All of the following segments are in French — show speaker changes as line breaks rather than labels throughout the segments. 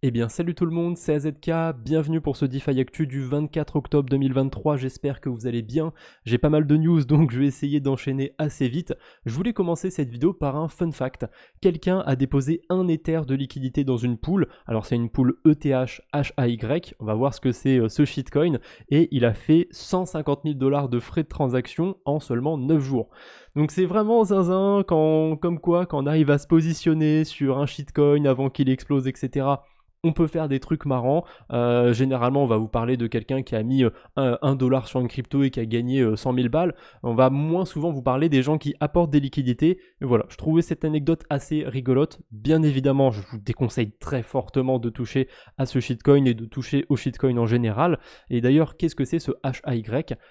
Eh bien salut tout le monde, c'est AZK, bienvenue pour ce DeFi Actu du 24 octobre 2023, j'espère que vous allez bien. J'ai pas mal de news donc je vais essayer d'enchaîner assez vite. Je voulais commencer cette vidéo par un fun fact. Quelqu'un a déposé un Ether de liquidité dans une pool, alors c'est une pool ETH HAY, on va voir ce que c'est ce shitcoin, et il a fait 150 000 $ de frais de transaction en seulement 9 jours. Donc c'est vraiment zinzin comme quoi quand on arrive à se positionner sur un shitcoin avant qu'il explose, etc., on peut faire des trucs marrants. Généralement, on va vous parler de quelqu'un qui a mis 1 dollar sur une crypto et qui a gagné 100 000 balles. On va moins souvent vous parler des gens qui apportent des liquidités. Et voilà, je trouvais cette anecdote assez rigolote. Bien évidemment, je vous déconseille très fortement de toucher à ce shitcoin et de toucher au shitcoin en général. Et d'ailleurs, qu'est-ce que c'est ce HAY?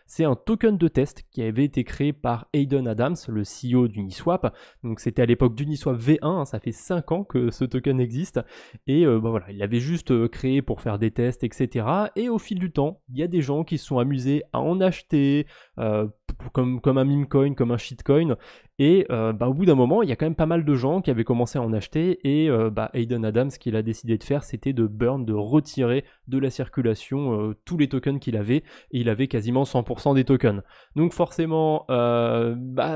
C'est un token de test qui avait été créé par Hayden Adams, le CEO d'Uniswap. Donc c'était à l'époque d'Uniswap V1, ça fait 5 ans que ce token existe. Et voilà, il avait juste créé pour faire des tests, etc. Et au fil du temps, il y a des gens qui se sont amusés à en acheter, comme un meme coin, comme un shitcoin. Et au bout d'un moment, il y a quand même pas mal de gens qui avaient commencé à en acheter. Et Hayden Adams, ce qu'il a décidé de faire, c'était de burn, de retirer de la circulation tous les tokens qu'il avait. Et il avait quasiment 100% des tokens. Donc forcément,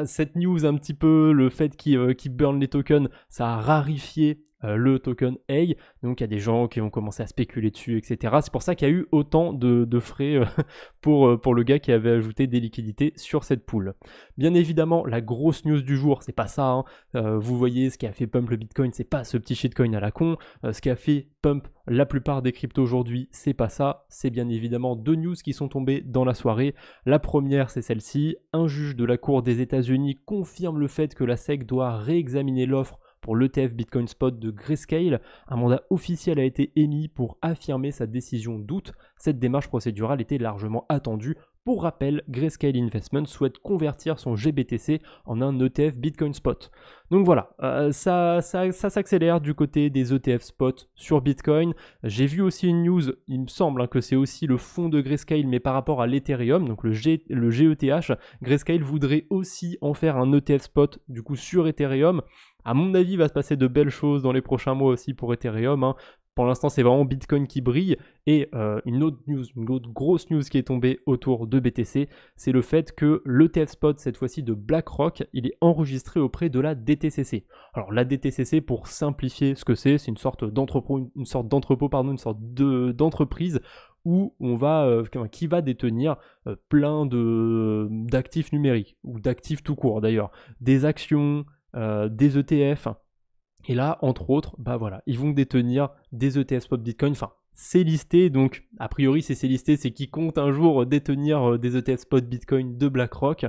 cette news un petit peu, le fait qu'il burn les tokens, ça a rarifié le token A, donc il y a des gens qui ont commencé à spéculer dessus, etc. C'est pour ça qu'il y a eu autant de frais pour le gars qui avait ajouté des liquidités sur cette pool. Bien évidemment, la grosse news du jour, c'est pas ça, hein. Vous voyez, ce qui a fait pump le Bitcoin, c'est pas ce petit shitcoin à la con. Ce qui a fait pump la plupart des cryptos aujourd'hui, c'est pas ça. C'est bien évidemment deux news qui sont tombées dans la soirée. La première, c'est celle-ci. Un juge de la Cour des États-Unis confirme le fait que la SEC doit réexaminer l'offre pour l'ETF Bitcoin Spot de Grayscale. Un mandat officiel a été émis pour affirmer sa décision d'août. Cette démarche procédurale était largement attendue. Pour rappel, Grayscale Investment souhaite convertir son GBTC en un ETF Bitcoin Spot. Donc voilà, ça s'accélère du côté des ETF Spot sur Bitcoin. J'ai vu aussi une news, il me semble que c'est aussi le fonds de Grayscale, mais par rapport à l'Ethereum, donc le GETH, Grayscale voudrait aussi en faire un ETF Spot, du coup sur Ethereum. À mon avis, il va se passer de belles choses dans les prochains mois aussi pour Ethereum, hein. Pour l'instant, c'est vraiment Bitcoin qui brille. Et une autre grosse news qui est tombée autour de BTC, c'est le fait que l'ETF Spot, cette fois-ci de BlackRock, il est enregistré auprès de la DTCC. Alors la DTCC, pour simplifier ce que c'est une sorte d'entreprise où on va, qui va détenir plein d'actifs numériques, ou d'actifs tout court d'ailleurs, des actions, des ETF. Et là, entre autres, ils vont détenir des ETF Spot Bitcoin. Enfin, c'est listé, donc a priori, c'est listé, c'est qui compte un jour détenir des ETF Spot Bitcoin de BlackRock.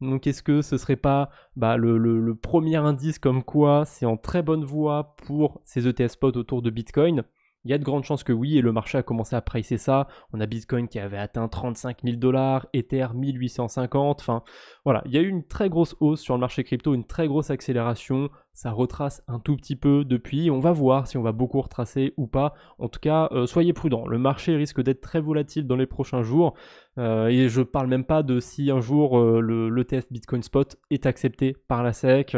Donc est-ce que ce serait pas le premier indice comme quoi c'est en très bonne voie pour ces ETF Spot autour de Bitcoin? Il y a de grandes chances que oui, et le marché a commencé à pricer ça. On a Bitcoin qui avait atteint 35 000 $, Ether 1850. Enfin, voilà, il y a eu une très grosse hausse sur le marché crypto, une très grosse accélération. Ça retrace un tout petit peu depuis. On va voir si on va beaucoup retracer ou pas. En tout cas, soyez prudents. Le marché risque d'être très volatile dans les prochains jours. Et je parle même pas de si un jour l'ETF Bitcoin Spot est accepté par la SEC,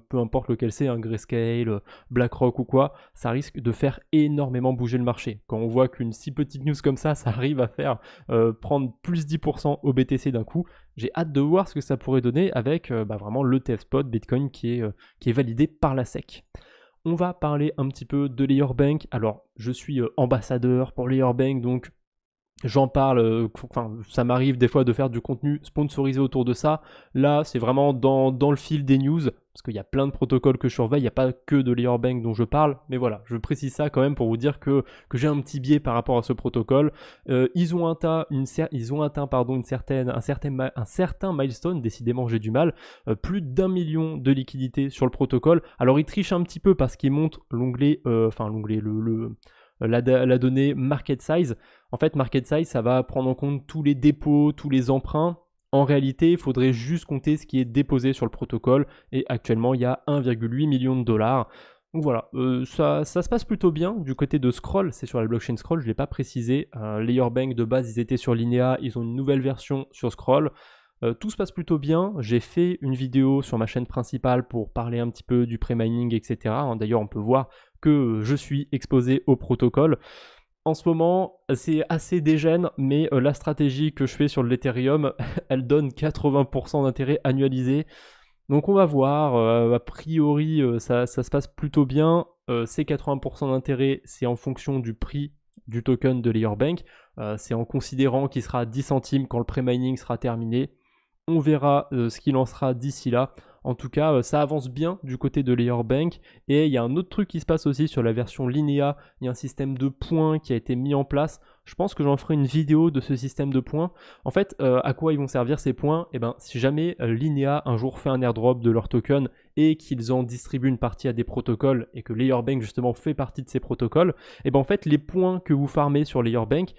peu importe lequel c'est, Grayscale, BlackRock ou quoi, ça risque de faire énormément bouger le marché. Quand on voit qu'une si petite news comme ça arrive à faire prendre plus 10% au BTC d'un coup, j'ai hâte de voir ce que ça pourrait donner avec vraiment l'ETF Spot Bitcoin qui est validé par la SEC. On va parler un petit peu de Layer Bank. Alors, je suis ambassadeur pour Layer Bank, donc j'en parle, ça m'arrive des fois de faire du contenu sponsorisé autour de ça. Là, c'est vraiment dans le fil des news, parce qu'il y a plein de protocoles que je surveille, il n'y a pas que de Layer Bank dont je parle, mais voilà, je précise ça quand même pour vous dire que j'ai un petit biais par rapport à ce protocole. Ils ont atteint un certain milestone, décidément j'ai du mal, plus d'1 million de liquidités sur le protocole. Alors ils trichent un petit peu parce qu'ils montrent la donnée market size. En fait, market size, ça va prendre en compte tous les dépôts, tous les emprunts. En réalité, il faudrait juste compter ce qui est déposé sur le protocole. Et actuellement, il y a 1,8 million de $. Donc voilà, ça se passe plutôt bien. Du côté de Scroll, c'est sur la blockchain Scroll, je ne l'ai pas précisé. Layer Bank de base, ils étaient sur Linea, ils ont une nouvelle version sur Scroll. Tout se passe plutôt bien. J'ai fait une vidéo sur ma chaîne principale pour parler un petit peu du pré-mining, etc. D'ailleurs, on peut voir que je suis exposé au protocole. En ce moment, c'est assez dégène, mais la stratégie que je fais sur l'Ethereum, elle donne 80% d'intérêt annualisé. Donc on va voir, a priori ça se passe plutôt bien. Ces 80% d'intérêt, c'est en fonction du prix du token de Layer Bank. C'est en considérant qu'il sera à 10 centimes quand le pré-mining sera terminé. On verra ce qu'il en sera d'ici là. En tout cas, ça avance bien du côté de Layer Bank. Et il y a un autre truc qui se passe aussi sur la version Linea. Il y a un système de points qui a été mis en place. Je pense que j'en ferai une vidéo de ce système de points. En fait, à quoi ils vont servir ces points? Eh ben, si jamais Linea un jour fait un airdrop de leur token et qu'ils en distribuent une partie à des protocoles et que Layer Bank justement fait partie de ces protocoles, eh ben en fait les points que vous farmez sur Layer Bank,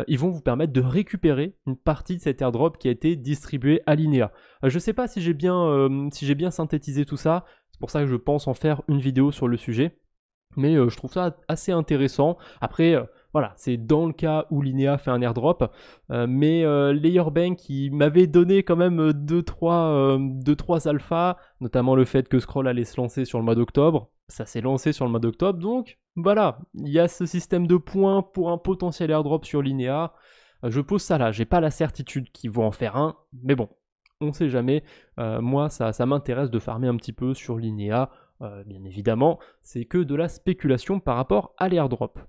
ils vont vous permettre de récupérer une partie de cet airdrop qui a été distribué à Linea. Je ne sais pas si j'ai bien synthétisé tout ça, c'est pour ça que je pense en faire une vidéo sur le sujet, mais je trouve ça assez intéressant. Après, voilà, c'est dans le cas où Linea fait un airdrop, mais Layer Bank, il m'avait donné quand même 2-3 alphas, notamment le fait que Scroll allait se lancer sur le mois d'octobre. Ça s'est lancé sur le mois d'octobre, donc voilà, il y a ce système de points pour un potentiel airdrop sur Linea. Je pose ça là, j'ai pas la certitude qu'ils vont en faire un, mais bon, on sait jamais. Moi, ça m'intéresse de farmer un petit peu sur Linea. Bien évidemment, c'est que de la spéculation par rapport à l'airdrop.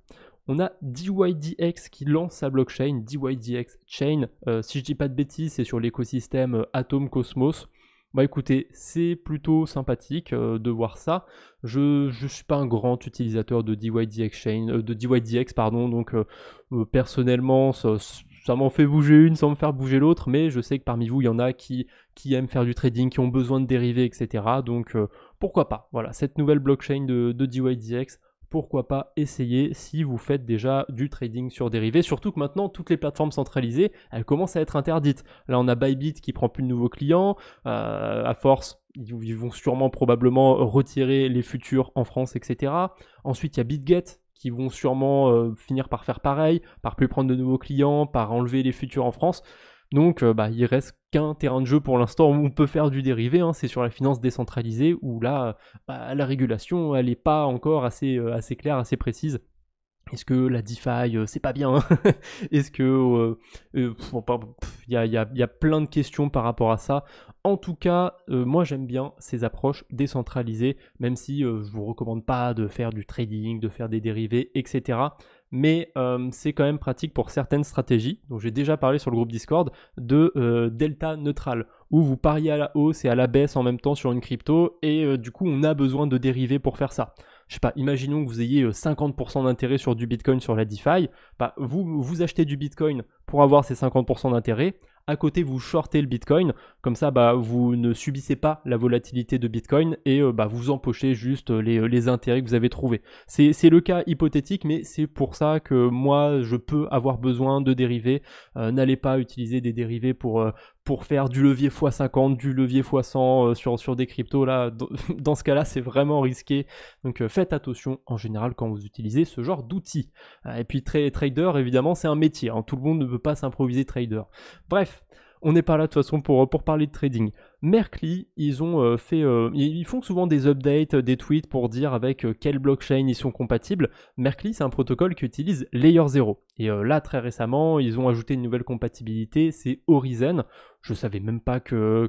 On a DYDX qui lance sa blockchain, DYDX Chain. Si je dis pas de bêtises, c'est sur l'écosystème Atom Cosmos. Bah écoutez, c'est plutôt sympathique de voir ça. Je suis pas un grand utilisateur de DYDX Chain, de DYDX pardon, donc personnellement ça m'en fait bouger une sans me faire bouger l'autre, mais je sais que parmi vous il y en a qui aiment faire du trading, qui ont besoin de dérivés, etc. Donc pourquoi pas. Voilà, cette nouvelle blockchain de DYDX. Pourquoi pas essayer si vous faites déjà du trading sur dérivés, surtout que maintenant toutes les plateformes centralisées, elles commencent à être interdites. Là on a Bybit qui prend plus de nouveaux clients, à force ils vont sûrement probablement retirer les futurs en France, etc. Ensuite il y a BitGet qui vont sûrement finir par faire pareil, par plus prendre de nouveaux clients, par enlever les futurs en France. Donc il reste qu'un terrain de jeu pour l'instant où on peut faire du dérivé, hein, c'est sur la finance décentralisée où là la régulation elle n'est pas encore assez claire, assez précise. Est-ce que la DeFi c'est pas bien? Est-ce que il y a plein de questions par rapport à ça. En tout cas, moi j'aime bien ces approches décentralisées, même si je vous recommande pas de faire du trading, de faire des dérivés, etc. Mais c'est quand même pratique pour certaines stratégies, dont j'ai déjà parlé sur le groupe Discord, de delta neutral, où vous pariez à la hausse et à la baisse en même temps sur une crypto, et du coup on a besoin de dérivés pour faire ça. Je sais pas, imaginons que vous ayez 50% d'intérêt sur du Bitcoin sur la DeFi, vous achetez du Bitcoin pour avoir ces 50% d'intérêt, à côté vous shortez le Bitcoin, comme ça vous ne subissez pas la volatilité de Bitcoin et vous empochez juste les intérêts que vous avez trouvés. C'est le cas hypothétique, mais c'est pour ça que moi je peux avoir besoin de dérivés. N'allez pas utiliser des dérivés pour faire du levier x50, du levier x100 sur des cryptos. Là, dans ce cas-là, c'est vraiment risqué. Donc faites attention en général quand vous utilisez ce genre d'outils. Et puis trader, évidemment, c'est un métier. Hein. Tout le monde ne peut pas s'improviser trader. Bref, on n'est pas là de toute façon pour parler de trading. Merkly, ils font souvent des updates, des tweets pour dire avec quelle blockchain ils sont compatibles. Merkly, c'est un protocole qui utilise Layer 0. Et là, très récemment, ils ont ajouté une nouvelle compatibilité, c'est Horizen. Je savais même pas que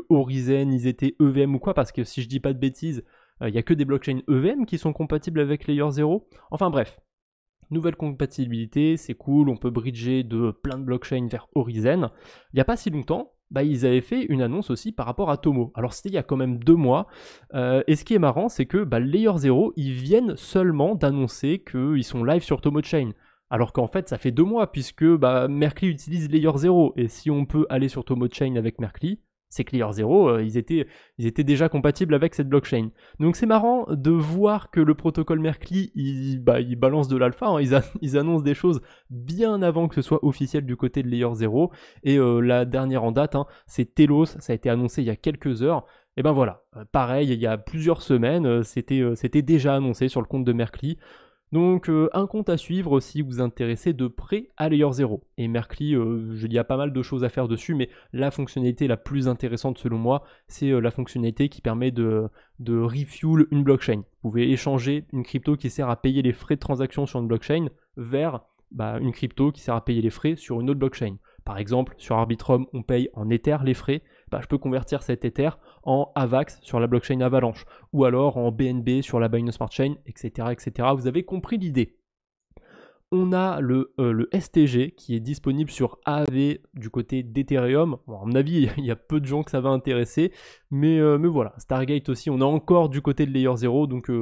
Horizen, ils étaient EVM ou quoi, parce que si je dis pas de bêtises, il n'y a que des blockchains EVM qui sont compatibles avec Layer 0. Enfin bref. Nouvelle compatibilité, c'est cool, on peut bridger de plein de blockchains vers Horizen. Il n'y a pas si longtemps, ils avaient fait une annonce aussi par rapport à Tomo. Alors c'était il y a quand même 2 mois, et ce qui est marrant, c'est que Layer 0, ils viennent seulement d'annoncer qu'ils sont live sur Tomo Chain. Alors qu'en fait, ça fait 2 mois, puisque Merkly utilise Layer 0, et si on peut aller sur Tomo Chain avec Merkly, c'est que Layer 0, ils étaient déjà compatibles avec cette blockchain. Donc c'est marrant de voir que le protocole Merkly, il balance de l'alpha, hein, ils annoncent des choses bien avant que ce soit officiel du côté de Layer 0. Et la dernière en date, hein, c'est Telos, ça a été annoncé il y a quelques heures. Et ben voilà, pareil, il y a plusieurs semaines, c'était déjà annoncé sur le compte de Merkly. Donc un compte à suivre si vous vous intéressez de près à Layer 0. Et Merkle, il y a pas mal de choses à faire dessus, mais la fonctionnalité la plus intéressante selon moi, c'est la fonctionnalité qui permet de refuel une blockchain. Vous pouvez échanger une crypto qui sert à payer les frais de transaction sur une blockchain vers une crypto qui sert à payer les frais sur une autre blockchain. Par exemple, sur Arbitrum, on paye en Ether les frais. Je peux convertir cet Ether en AVAX sur la blockchain Avalanche, ou alors en BNB sur la Binance Smart Chain, etc., etc. Vous avez compris l'idée. On a le STG qui est disponible sur AAV du côté d'Ethereum. Bon, à mon avis, il y a peu de gens que ça va intéresser, mais voilà. Stargate aussi, on est encore du côté de Layer 0, donc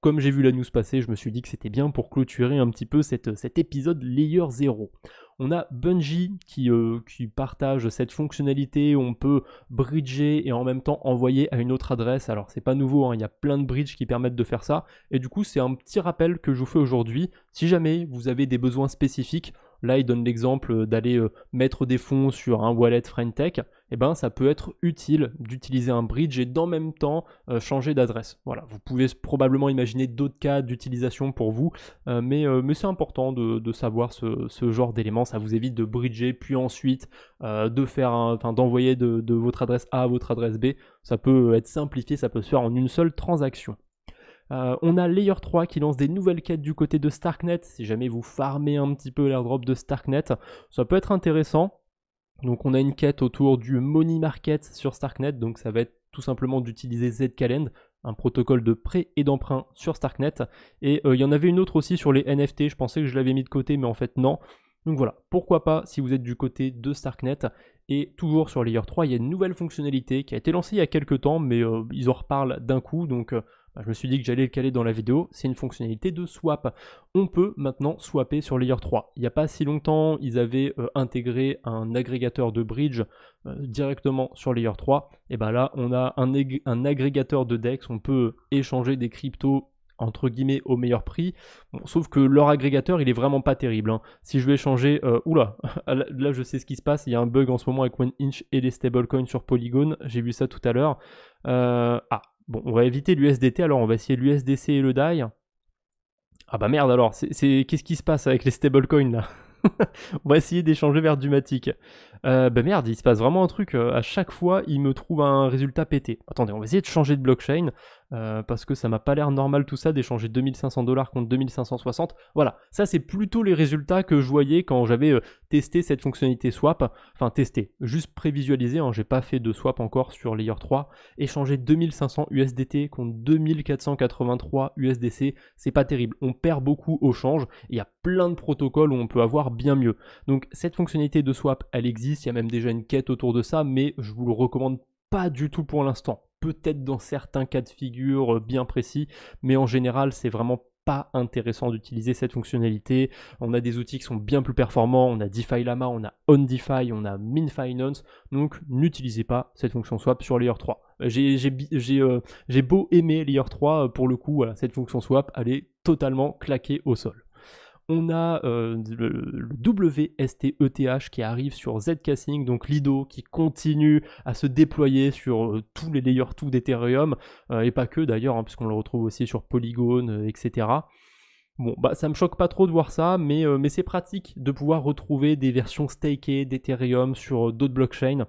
comme j'ai vu la news passer, je me suis dit que c'était bien pour clôturer un petit peu cet épisode Layer 0. On a Bungie qui partage cette fonctionnalité où on peut bridger et en même temps envoyer à une autre adresse. Alors c'est pas nouveau, hein, il y a plein de bridges qui permettent de faire ça. Et du coup c'est un petit rappel que je vous fais aujourd'hui. Si jamais vous avez des besoins spécifiques, là il donne l'exemple d'aller mettre des fonds sur un wallet Friendtech, ça peut être utile d'utiliser un bridge et d'en même temps changer d'adresse. Voilà, vous pouvez probablement imaginer d'autres cas d'utilisation pour vous, mais c'est important de savoir ce genre d'éléments. Ça vous évite de bridger puis ensuite d'envoyer de votre adresse A à votre adresse B. Ça peut être simplifié, ça peut se faire en une seule transaction. On a Layer 3 qui lance des nouvelles quêtes du côté de Starknet. Si jamais vous farmez un petit peu l'airdrop de Starknet, ça peut être intéressant. Donc on a une quête autour du money market sur Starknet, donc ça va être tout simplement d'utiliser Zcalend, un protocole de prêt et d'emprunt sur Starknet. Et il y en avait une autre aussi sur les NFT, je pensais que je l'avais mis de côté, mais en fait non. Donc voilà, pourquoi pas si vous êtes du côté de Starknet. Et toujours sur Layer 3, il y a une nouvelle fonctionnalité qui a été lancée il y a quelques temps, mais ils en reparlent d'un coup, donc je me suis dit que j'allais le caler dans la vidéo. C'est une fonctionnalité de swap. On peut maintenant swapper sur Layer 3. Il n'y a pas si longtemps, ils avaient intégré un agrégateur de bridge directement sur Layer 3. Et là, on a un agrégateur de DEX. On peut échanger des cryptos entre guillemets au meilleur prix, sauf que leur agrégateur il est vraiment pas terrible, hein. Si je vais changer, là je sais ce qui se passe, il y a un bug en ce moment avec OneInch et les stablecoins sur Polygon, j'ai vu ça tout à l'heure. Bon, on va éviter l'USDT, alors on va essayer l'USDC et le DAI. Ah bah merde alors, qu'est-ce qui se passe avec les stablecoins là? On va essayer d'échanger vers du Matic. Merde, il se passe vraiment un truc, à chaque fois il me trouve un résultat pété. Attendez, on va essayer de changer de blockchain, parce que ça m'a pas l'air normal tout ça, d'échanger 2500 $ contre 2560. Voilà, ça c'est plutôt les résultats que je voyais quand j'avais testé cette fonctionnalité swap. Enfin testé, juste prévisualisé, hein, j'ai pas fait de swap encore sur Layer 3. Échanger 2500 USDT contre 2483 USDC, c'est pas terrible. On perd beaucoup au change, il y a plein de protocoles où on peut avoir bien mieux. Donc cette fonctionnalité de swap, elle existe, il y a même déjà une quête autour de ça, mais je vous le recommande pas du tout pour l'instant. Peut-être dans certains cas de figure bien précis, mais en général, c'est vraiment pas intéressant d'utiliser cette fonctionnalité. On a des outils qui sont bien plus performants, on a DeFi Lama, on a OnDeFi, on a MinFinance, donc n'utilisez pas cette fonction swap sur Layer 3. J'ai beau aimer Layer 3, pour le coup, voilà, cette fonction swap, elle est totalement claquée au sol. On a le WSTETH qui arrive sur Zcasing, donc Lido qui continue à se déployer sur tous les Layer 2 d'Ethereum, et pas que d'ailleurs, hein, puisqu'on le retrouve aussi sur Polygon, etc. Bon, ça me choque pas trop de voir ça, mais c'est pratique de pouvoir retrouver des versions stakées d'Ethereum sur d'autres blockchains.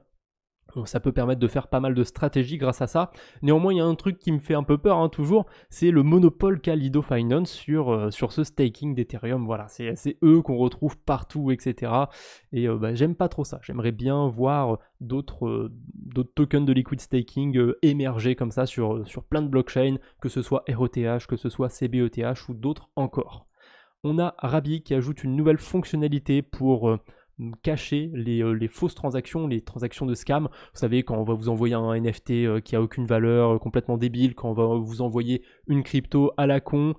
Ça peut permettre de faire pas mal de stratégies grâce à ça. Néanmoins, il y a un truc qui me fait un peu peur, hein, toujours, c'est le monopole qu'a Lido Finance sur ce staking d'Ethereum. Voilà, c'est eux qu'on retrouve partout, etc. Et j'aime pas trop ça. J'aimerais bien voir d'autres tokens de liquid staking émerger comme ça sur plein de blockchains, que ce soit RETH, que ce soit CBETH ou d'autres encore. On a Rabi qui ajoute une nouvelle fonctionnalité pour cacher les fausses transactions, les transactions de scam. Vous savez, quand on va vous envoyer un NFT qui a aucune valeur, complètement débile, quand on va vous envoyer une crypto à la con,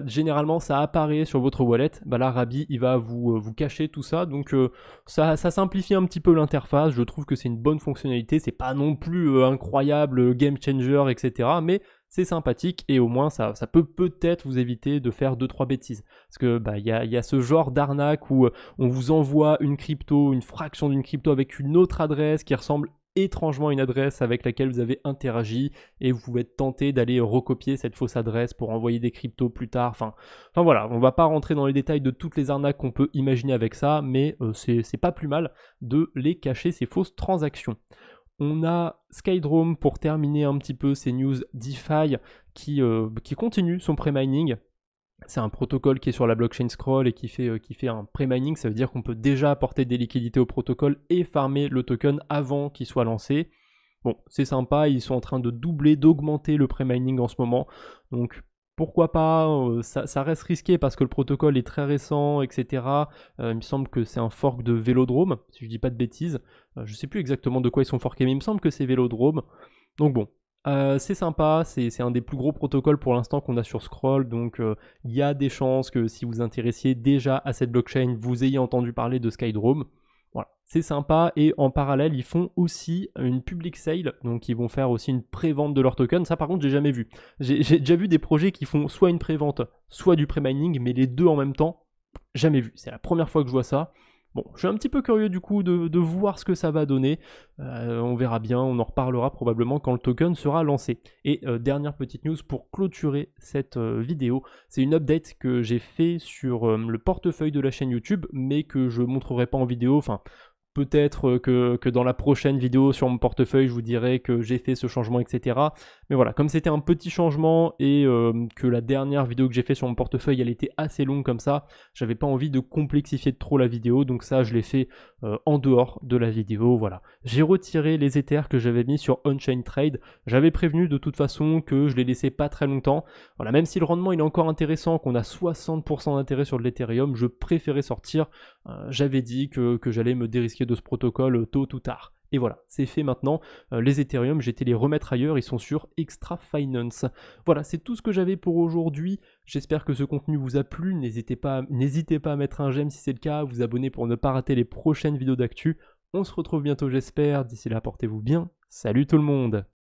généralement ça apparaît sur votre wallet. Là Rabi il va vous cacher tout ça, donc ça simplifie un petit peu l'interface. Je trouve que c'est une bonne fonctionnalité, c'est pas non plus incroyable, game changer, etc. mais c'est sympathique et au moins ça peut peut-être vous éviter de faire 2-3 bêtises. Parce que il y a ce genre d'arnaque où on vous envoie une crypto, une fraction d'une crypto avec une autre adresse qui ressemble étrangement une adresse avec laquelle vous avez interagi et vous pouvez être tenté d'aller recopier cette fausse adresse pour envoyer des cryptos plus tard. Enfin voilà, on va pas rentrer dans les détails de toutes les arnaques qu'on peut imaginer avec ça, mais c'est pas plus mal de les cacher, ces fausses transactions. On a Skydrome pour terminer un petit peu ces news DeFi qui continue son pré-mining. C'est un protocole qui est sur la blockchain Scroll et qui fait un pré-mining, ça veut dire qu'on peut déjà apporter des liquidités au protocole et farmer le token avant qu'il soit lancé. Bon, c'est sympa, ils sont en train de doubler, d'augmenter le pré-mining en ce moment, donc pourquoi pas, ça reste risqué parce que le protocole est très récent, etc. Il me semble que c'est un fork de Vélodrome, si je dis pas de bêtises. Je sais plus exactement de quoi ils sont forkés, mais il me semble que c'est Vélodrome. Donc bon, c'est sympa, c'est un des plus gros protocoles pour l'instant qu'on a sur Scroll, donc il y a des chances que si vous intéressiez déjà à cette blockchain, vous ayez entendu parler de Skydrome. Voilà, c'est sympa, et en parallèle, ils font aussi une public sale, donc ils vont faire aussi une pré-vente de leur token. Ça par contre, j'ai jamais vu. J'ai déjà vu des projets qui font soit une pré-vente, soit du pré-mining, mais les deux en même temps, jamais vu. C'est la première fois que je vois ça. Bon, je suis un petit peu curieux du coup de voir ce que ça va donner. On verra bien, on en reparlera probablement quand le token sera lancé. Et dernière petite news pour clôturer cette vidéo, c'est une update que j'ai fait sur le portefeuille de la chaîne YouTube, mais que je ne montrerai pas en vidéo. Enfin, peut-être que dans la prochaine vidéo sur mon portefeuille, je vous dirai que j'ai fait ce changement, etc. Mais voilà, comme c'était un petit changement et que la dernière vidéo que j'ai fait sur mon portefeuille, elle était assez longue comme ça, j'avais pas envie de complexifier trop la vidéo, donc ça, je l'ai fait en dehors de la vidéo, voilà. J'ai retiré les Ethers que j'avais mis sur On-Chain Trade. J'avais prévenu de toute façon que je les laissais pas très longtemps. Voilà, même si le rendement il est encore intéressant, qu'on a 60% d'intérêt sur de l'Ethereum, je préférais sortir. J'avais dit que j'allais me dérisquer de ce protocole tôt ou tard. Et voilà, c'est fait maintenant. Les Ethereum, j'ai été les remettre ailleurs, ils sont sur Extra Finance. Voilà, c'est tout ce que j'avais pour aujourd'hui. J'espère que ce contenu vous a plu. N'hésitez pas à mettre un j'aime si c'est le cas, à vous abonner pour ne pas rater les prochaines vidéos d'actu. On se retrouve bientôt, j'espère. D'ici là, portez-vous bien. Salut tout le monde!